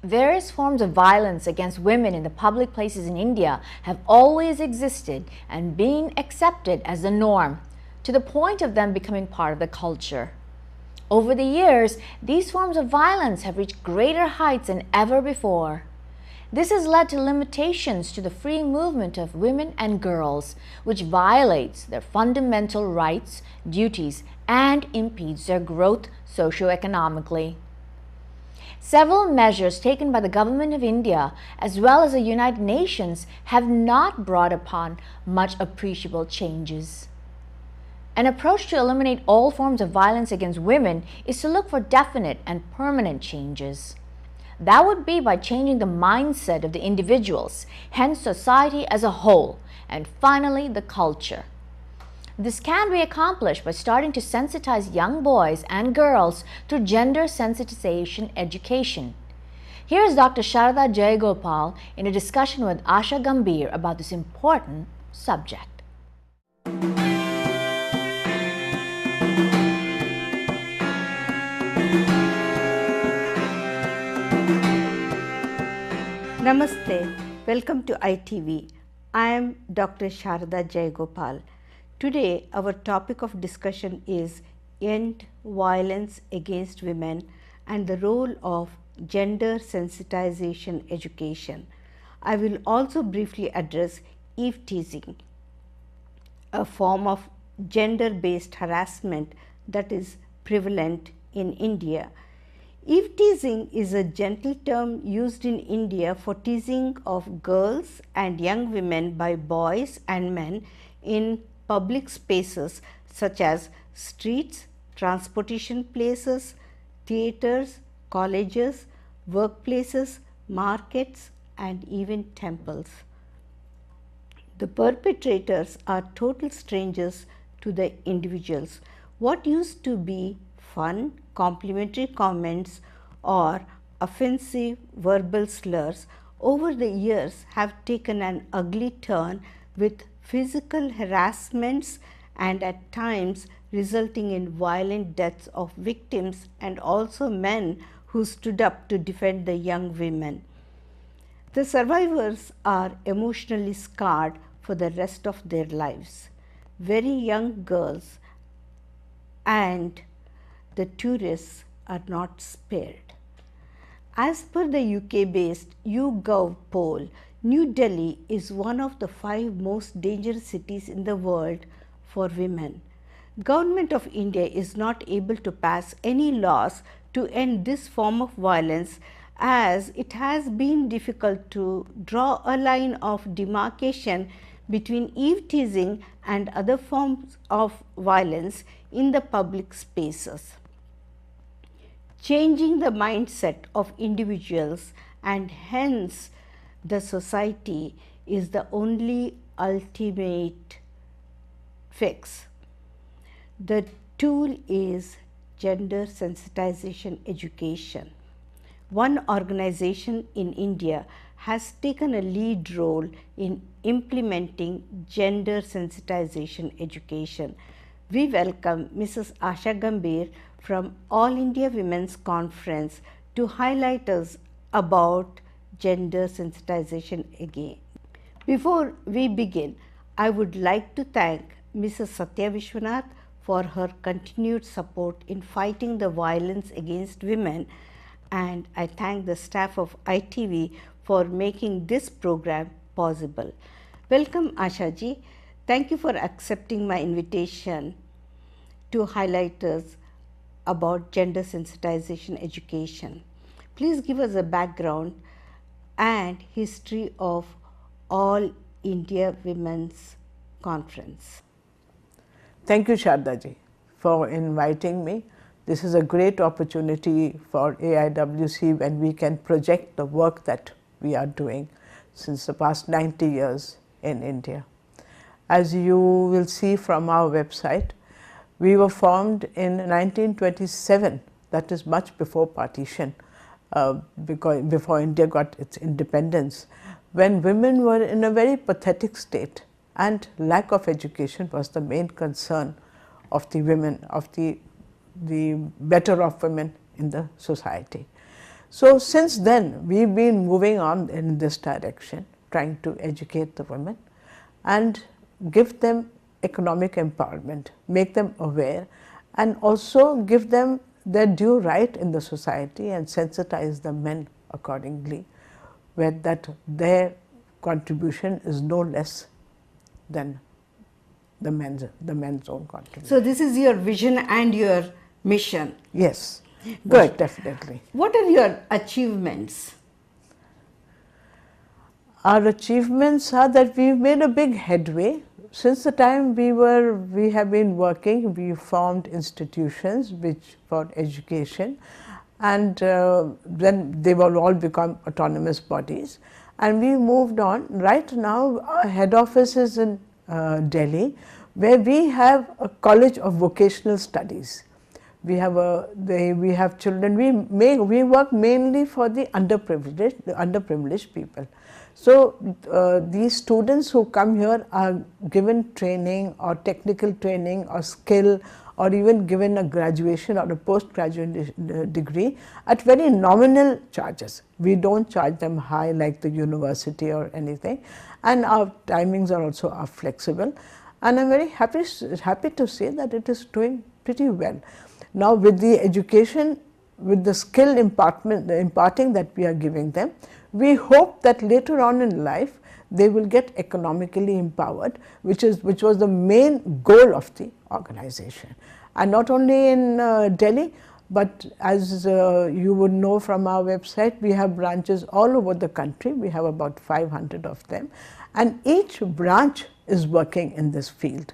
Various forms of violence against women in the public places in India have always existed and been accepted as the norm, to the point of them becoming part of the culture. Over the years, these forms of violence have reached greater heights than ever before. This has led to limitations to the free movement of women and girls, which violates their fundamental rights, duties, and impedes their growth socioeconomically. Several measures taken by the Government of India as well as the United Nations have not brought upon much appreciable changes. An approach to eliminate all forms of violence against women is to look for definite and permanent changes. That would be by changing the mindset of the individuals, hence society as a whole, and finally the culture. This can be accomplished by starting to sensitize young boys and girls through gender sensitization education. Here is Dr. Sharada Jayagopal in a discussion with Asha Gambhir about this important subject. Namaste, welcome to ITV. I am Dr. Sharada Jayagopal. Today our topic of discussion is End Violence Against Women and the role of gender sensitization education. I will also briefly address eve teasing, a form of gender-based harassment that is prevalent in India. Eve teasing is a gentle term used in India for teasing of girls and young women by boys and men in public spaces such as streets, transportation places, theaters, colleges, workplaces, markets, and even temples. The perpetrators are total strangers to the individuals. What used to be fun, complimentary comments or offensive verbal slurs over the years have taken an ugly turn with physical harassments and at times resulting in violent deaths of victims and also men who stood up to defend the young women. The survivors are emotionally scarred for the rest of their lives. Very young girls and the tourists are not spared. As per the UK-based YouGov poll, New Delhi is one of the 5 most dangerous cities in the world for women. Government of India is not able to pass any laws to end this form of violence, as it has been difficult to draw a line of demarcation between eve teasing and other forms of violence in the public spaces. Changing the mindset of individuals and hence the society is the only ultimate fix. The tool is gender sensitization education. One organization in India has taken a lead role in implementing gender sensitization education. We welcome Mrs. Asha Gambhir from All India Women's Conference to highlight us about gender sensitization again. Before we begin, I would like to thank Mrs. Satya Vishwanath for her continued support in fighting the violence against women, and I thank the staff of ITV for making this program possible. Welcome Asha ji. Thank you for accepting my invitation to highlight us about gender sensitization education. Please give us a background and history of All India Women's Conference. Thank you, Sharda ji, for inviting me. This is a great opportunity for AIWC when we can project the work that we are doing since the past 90 years in India. As you will see from our website, we were formed in 1927, that is much before partition, before India got its independence, when women were in a very pathetic state and lack of education was the main concern of the women, of the better off women in the society. So since then, we've been moving on in this direction, trying to educate the women and give them economic empowerment, make them aware, and also give them their due right in the society and sensitize the men accordingly, where that their contribution is no less than the men's own contribution. So this is your vision and your mission. Yes, Good. definitely. What are your achievements? Our achievements are that we've made a big headway. Since the time we have been working, we formed institutions which for education, and then they will all become autonomous bodies, and we moved on. Right now our head office is in Delhi, where we have a college of vocational studies. We have children. We work mainly for the underprivileged people. So these students who come here are given training or technical training or skill, or even given a graduation or a postgraduate degree at very nominal charges. We don't charge them high like the university or anything, and our timings are also flexible. And I'm very happy to say that it is doing pretty well. Now with the education, with the skill imparting that we are giving them, we hope that later on in life they will get economically empowered, which was the main goal of the organization. And not only in Delhi, but as you would know from our website, we have branches all over the country. We have about 500 of them, and each branch is working in this field,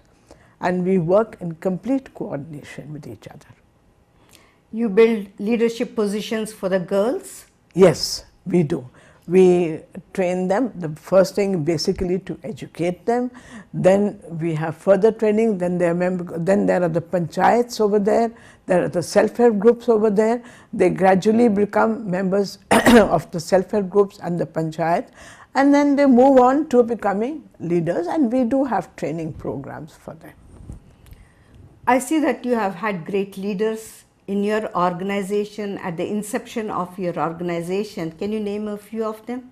and we work in complete coordination with each other. You build leadership positions for the girls? Yes, we do. We train them. The first thing basically to educate them. Then we have further training. Then there are the panchayats over there. There are the self-help groups over there. They gradually become members of the self-help groups and the panchayat, and then they move on to becoming leaders. And we do have training programs for them. I see that you have had great leaders in your organization at the inception of your organization. Can you name a few of them?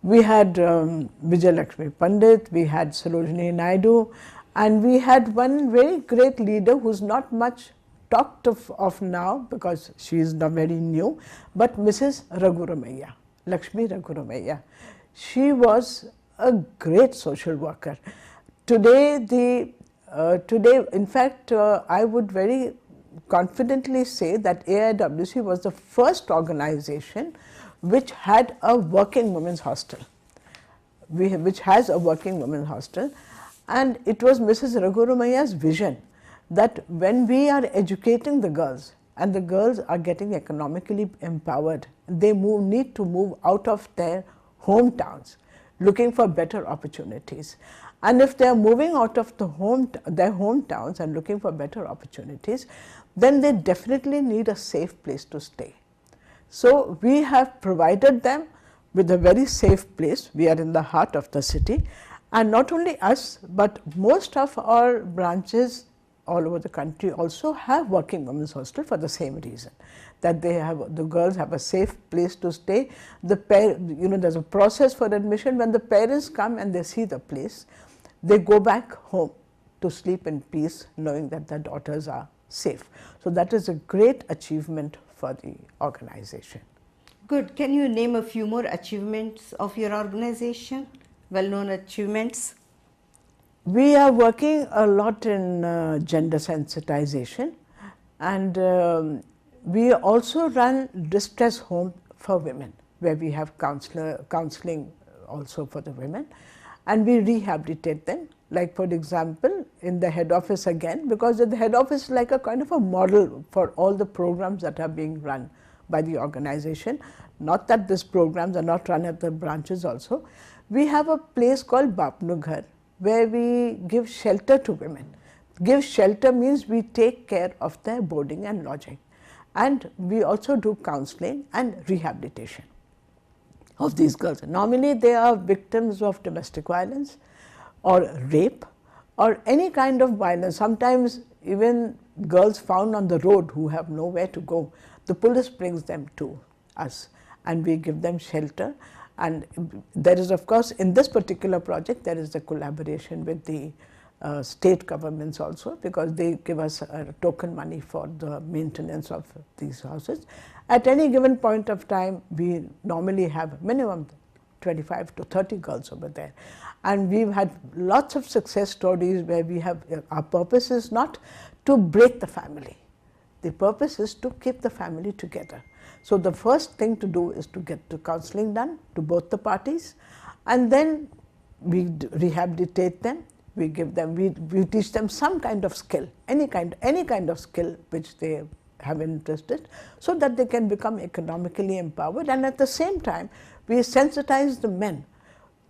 We had Vijay Lakshmi Pandit, we had Sarojini Naidu, and we had one very great leader who's not much talked of now because she is not very new, but Mrs. Raghuramaiya, Lakshmi Raghuramaiya. She was a great social worker. Today, in fact, I would very confidently say that AIWC was the first organization which had a working women's hostel, which has a working women's hostel, and it was Mrs. Raghuramaiya's vision that when we are educating the girls and the girls are getting economically empowered, they need to move out of their hometowns looking for better opportunities. And if they are moving out of their hometowns and looking for better opportunities, then they definitely need a safe place to stay. So we have provided them with a very safe place. We are in the heart of the city, and not only us, but most of our branches all over the country also have working women's hostel for the same reason, that the girls have a safe place to stay. There's a process for admission. When the parents come and they see the place, they go back home to sleep in peace, knowing that their daughters are safe. So that is a great achievement for the organization. Good. Can you name a few more achievements of your organization, well-known achievements? We are working a lot in gender sensitization, and we also run distress home for women, where we have counseling also for the women, and we rehabilitate them. Like for example, in the head office again, because the head office is like a kind of a model for all the programs that are being run by the organization. Not that these programs are not run at the branches also. We have a place called Bapnu Ghar, where we give shelter to women. Give shelter means we take care of their boarding and lodging. And we also do counseling and rehabilitation of these girls. Normally they are victims of domestic violence or rape or any kind of violence. Sometimes even girls found on the road who have nowhere to go, the police brings them to us, and we give them shelter. And there is, of course, in this particular project, there is a collaboration with the state governments also, because they give us token money for the maintenance of these houses. At any given point of time, we normally have minimum 25 to 30 girls over there. And we've had lots of success stories where we have, our purpose is not to break the family. The purpose is to keep the family together. So the first thing to do is to get the counseling done to both the parties, and then we rehabilitate them. We give them, we teach them some kind of skill, any kind of skill which they have interest in, so that they can become economically empowered. And at the same time, we sensitize the men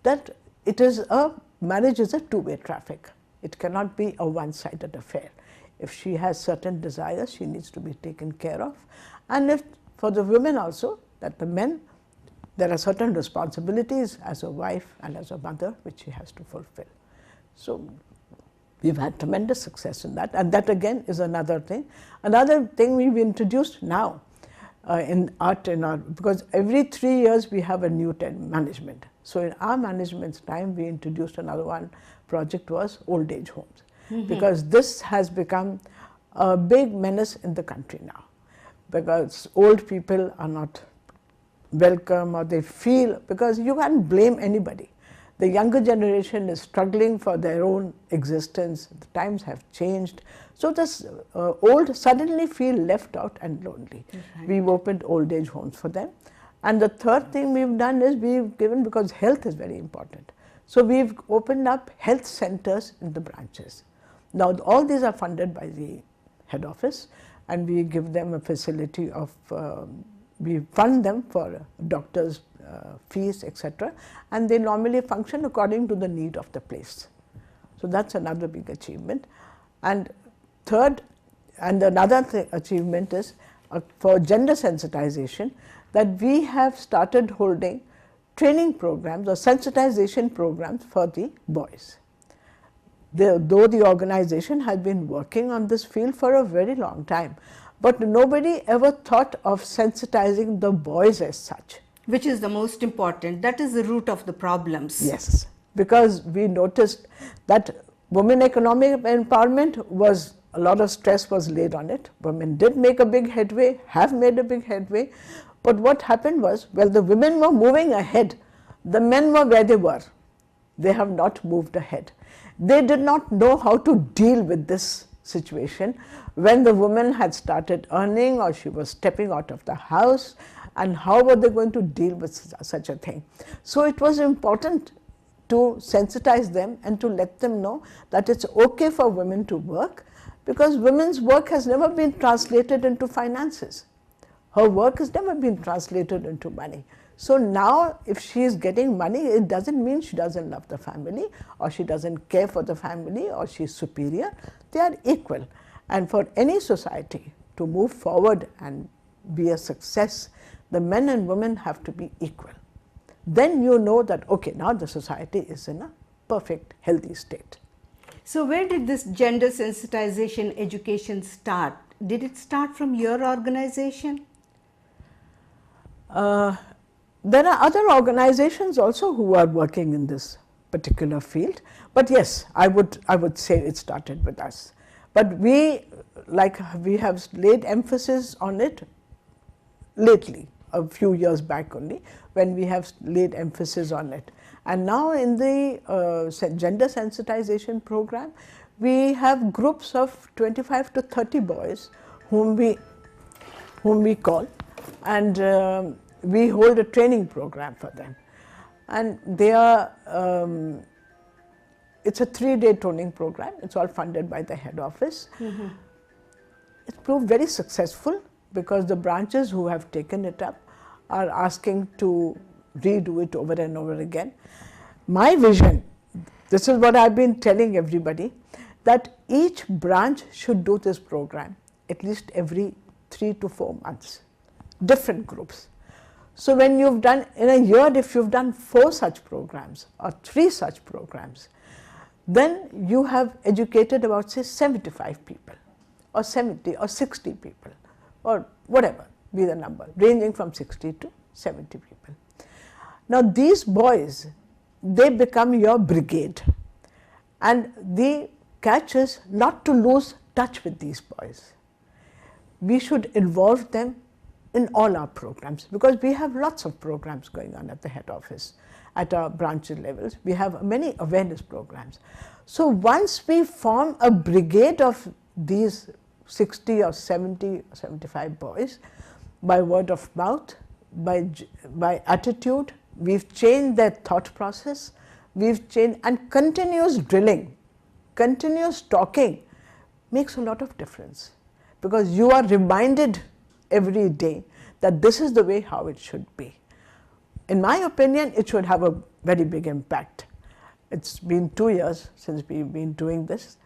that marriage is a two-way traffic. It cannot be a one-sided affair. If she has certain desires, she needs to be taken care of. And if for the women also, that the men, there are certain responsibilities as a wife and as a mother which she has to fulfill. So we've had tremendous success in that, and that again is another thing. Another thing we've introduced now because every 3 years we have a new management. So in our management's time, we introduced another project was old age homes. Because this has become a big menace in the country now, because old people are not welcome, or they feel, because you can't blame anybody. The younger generation is struggling for their own existence, the times have changed. So this old suddenly feel left out and lonely. Right. We've opened old age homes for them. And the third thing we've done is we've given, because health is very important. So we've opened up health centers in the branches. Now all these are funded by the head office, and we give them a facility of, we fund them for doctors' fees, etc. And they normally function according to the need of the place. So that's another big achievement. And third, and another achievement is for gender sensitization, that we have started holding training programs or sensitization programs for the boys. Though the organization has been working on this field for a very long time, but nobody ever thought of sensitizing the boys as such. Which is the most important. That is the root of the problems. Yes, because we noticed that women economic empowerment was, a lot of stress was laid on it. Women did make a big headway, have made a big headway. But what happened was, well, the women were moving ahead. The men were where they were. They have not moved ahead. They did not know how to deal with this situation when the woman had started earning, or she was stepping out of the house, and how were they going to deal with such a thing. So it was important to sensitize them and to let them know that it's okay for women to work, because women's work has never been translated into finances. Her work has never been translated into money. So now if she is getting money, it doesn't mean she doesn't love the family, or she doesn't care for the family, or she is superior. They are equal. And for any society to move forward and be a success, the men and women have to be equal. Then you know that, okay, now the society is in a perfect, healthy state. So where did this gender sensitization education start? Did it start from your organization? There are other organizations also who are working in this particular field, but yes, I would say it started with us. But we have laid emphasis on it lately, a few years back only, when we have laid emphasis on it. And now in the gender sensitization program, we have groups of 25 to 30 boys whom we call, and we hold a training program for them. And they are, it's a 3-day training program. It's all funded by the head office. Mm-hmm. It's proved very successful, because the branches who have taken it up are asking to redo it over and over again. My vision, this is what I've been telling everybody, that each branch should do this program at least every 3 to 4 months, different groups. So when you've done, in a year, if you've done 4 such programs or 3 such programs, then you have educated about, say, 75 people or 70 or 60 people or whatever. be the number, ranging from 60 to 70 people. Now these boys, they become your brigade, and the catch is not to lose touch with these boys. We should involve them in all our programs, because we have lots of programs going on at the head office, at our branch levels. We have many awareness programs. So once we form a brigade of these 60 or 70 or 75 boys, by word of mouth, by attitude, we've changed their thought process, we've changed, and continuous drilling, continuous talking makes a lot of difference, because you are reminded every day that this is the way how it should be. In my opinion, it should have a very big impact. It's been 2 years since we've been doing this.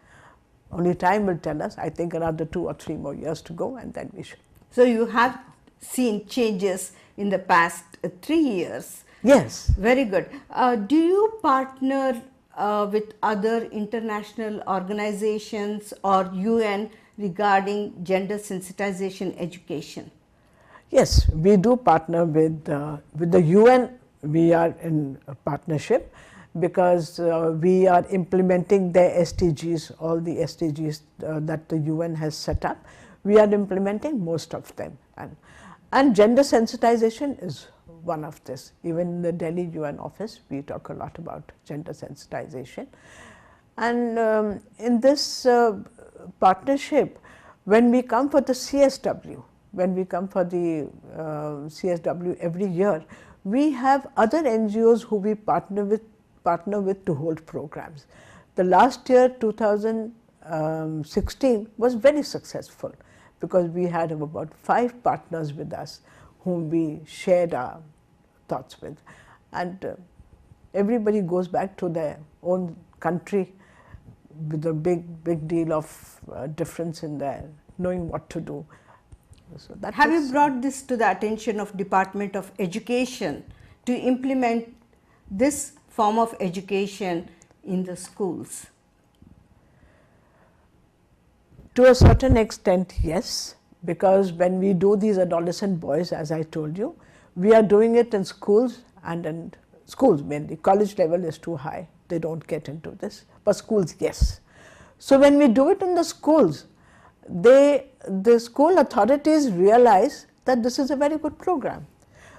Only time will tell us. I think another 2 or 3 more years to go, and then we should. So you have seen changes in the past 3 years. Yes. Very good. Do you partner with other international organizations or UN regarding gender sensitization education? Yes, we do partner with the UN. We are in a partnership, because we are implementing their SDGs, all the SDGs that the UN has set up. We are implementing most of them, and gender sensitization is one of this. Even in the Delhi UN office, we talk a lot about gender sensitization. And in this partnership, when we come for the CSW, every year, we have other NGOs who we partner with to hold programs. The last year, 2016, was very successful, because we had about 5 partners with us whom we shared our thoughts with, and everybody goes back to their own country with a big deal of difference in their knowing what to do. So that have you brought this to the attention of Department of Education to implement this form of education in the schools? To a certain extent, yes, because when we do these adolescent boys, as I told you, we are doing it in schools, and in schools mainly. College level is too high, they don't get into this, but schools, yes. So when we do it in the schools, the school authorities realize that this is a very good program.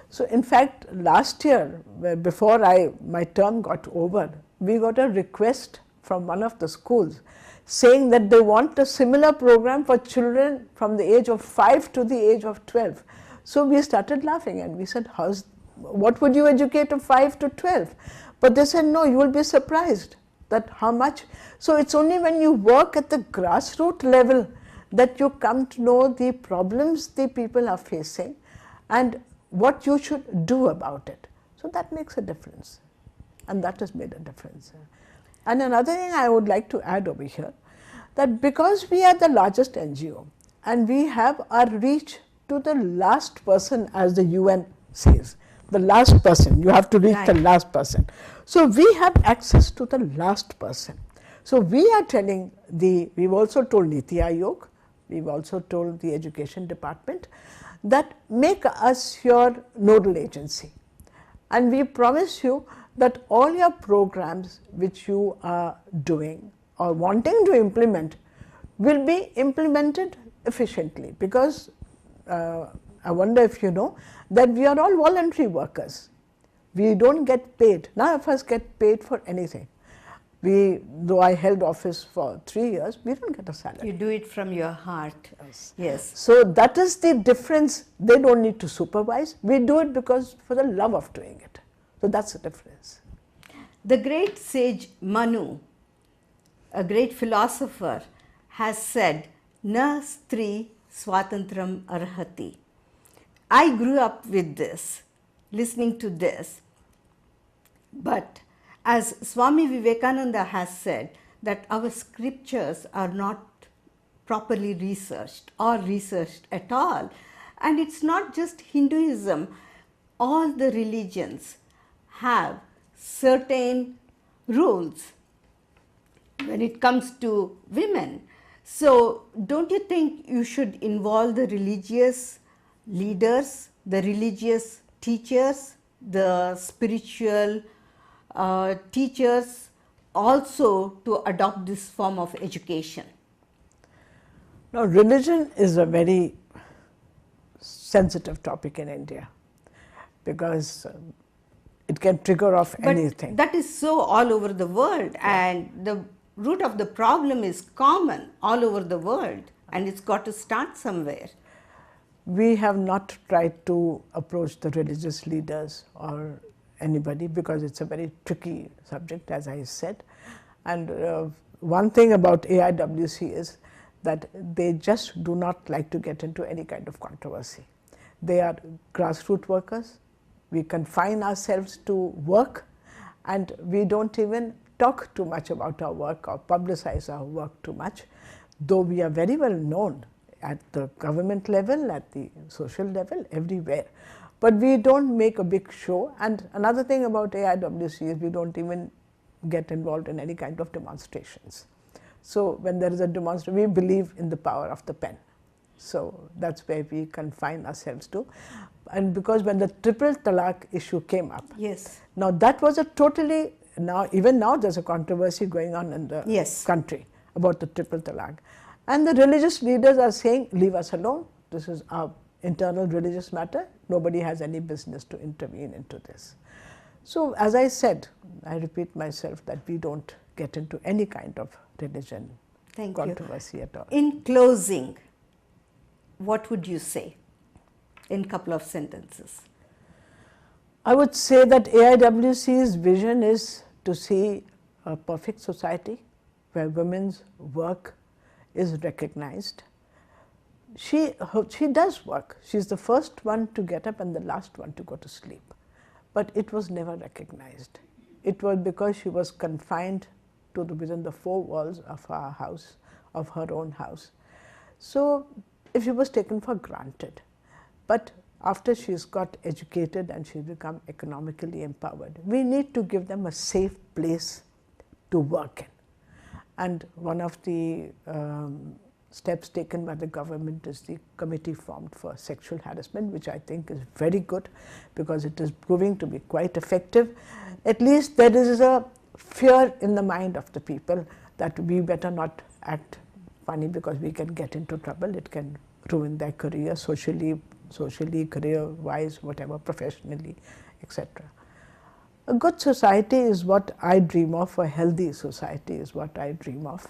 So in fact, last year, before my term got over, we got a request from one of the schools saying that they want a similar program for children from the age of 5 to the age of 12. So we started laughing, and we said, what would you educate of 5 to 12? But they said, no, you will be surprised that how much. So it's only when you work at the grassroots level that you come to know the problems the people are facing and what you should do about it. So that makes a difference, and that has made a difference. And another thing I would like to add over here, that because we are the largest NGO and we have our reach to the last person, as the UN says, the last person, you have to reach the last person. So we have access to the last person. So we are telling we've also told Niti Aayog, we've also told the Education Department that make us your nodal agency, and we promise you that all your programs which you are doing or wanting to implement will be implemented efficiently, because I wonder if you know that we are all voluntary workers. We don't get paid. None of us get paid for anything. Though I held office for 3 years, we don't get a salary. You do it from your heart. Yes. So that is the difference. They don't need to supervise. We do it because for the love of doing it. So that's the difference. The great sage Manu, a great philosopher, has said, "Na stri swatantram arhati." I grew up with this, listening to this. But as Swami Vivekananda has said, that our scriptures are not properly researched or researched at all. And it's not just Hinduism. All the religions have certain rules when it comes to women. So don't you think you should involve the religious leaders, the religious teachers, the spiritual teachers also to adopt this form of education? Now, religion is a very sensitive topic in India because it can trigger off anything. That is so all over the world, and the root of the problem is common all over the world, and it's got to start somewhere. We have not tried to approach the religious leaders or anybody because it's a very tricky subject, as I said. And one thing about AIWC is that they just do not like to get into any kind of controversy. They are grassroots workers. We confine ourselves to work, and we don't even talk too much about our work or publicize our work too much, though we are very well known at the government level, at the social level, everywhere. But we don't make a big show. And another thing about AIWC is we don't even get involved in any kind of demonstrations. So when there is a demonstration, we believe in the power of the pen. So that's where we confine ourselves to. And because when the triple talaq issue came up, yes, now that was a totally, even now there's a controversy going on in the yes, country about the triple talaq. And the religious leaders are saying, leave us alone, this is our internal religious matter, nobody has any business to intervene into this. So as I said, I repeat myself that we don't get into any kind of religion controversy at all. In closing, what would you say in a couple of sentences? I would say that AIWC's vision is to see a perfect society where women's work is recognized. She does work. She's the first one to get up and the last one to go to sleep. But it was never recognized. It was because she was confined to within the four walls of our house, of her own house. So she was taken for granted. But after she's got educated and she's become economically empowered, we need to give them a safe place to work in. And one of the steps taken by the government is the committee formed for sexual harassment, which I think is very good because it is proving to be quite effective. At least there is a fear in the mind of the people that we better not act funny because we can get into trouble. It can ruin their career socially, career-wise, whatever, professionally, etc. A good society is what I dream of, a healthy society is what I dream of.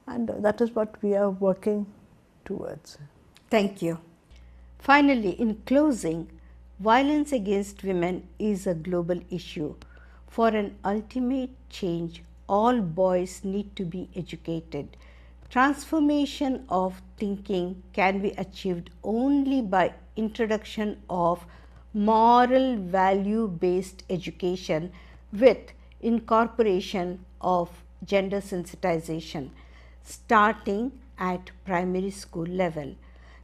And that is what we are working towards. Thank you. Finally, in closing, violence against women is a global issue. For an ultimate change, all boys need to be educated. Transformation of thinking can be achieved only by introduction of moral value-based education with incorporation of gender sensitization, starting at primary school level.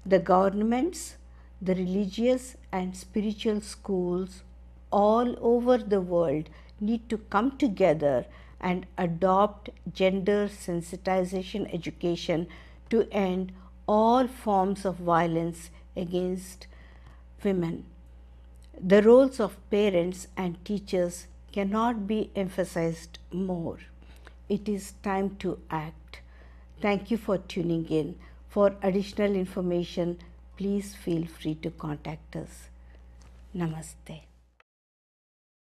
The governments, the religious and spiritual schools all over the world need to come together and adopt gender sensitization education to end all forms of violence against women. The roles of parents and teachers cannot be emphasized more. It is time to act. Thank you for tuning in. For additional information, please feel free to contact us. Namaste.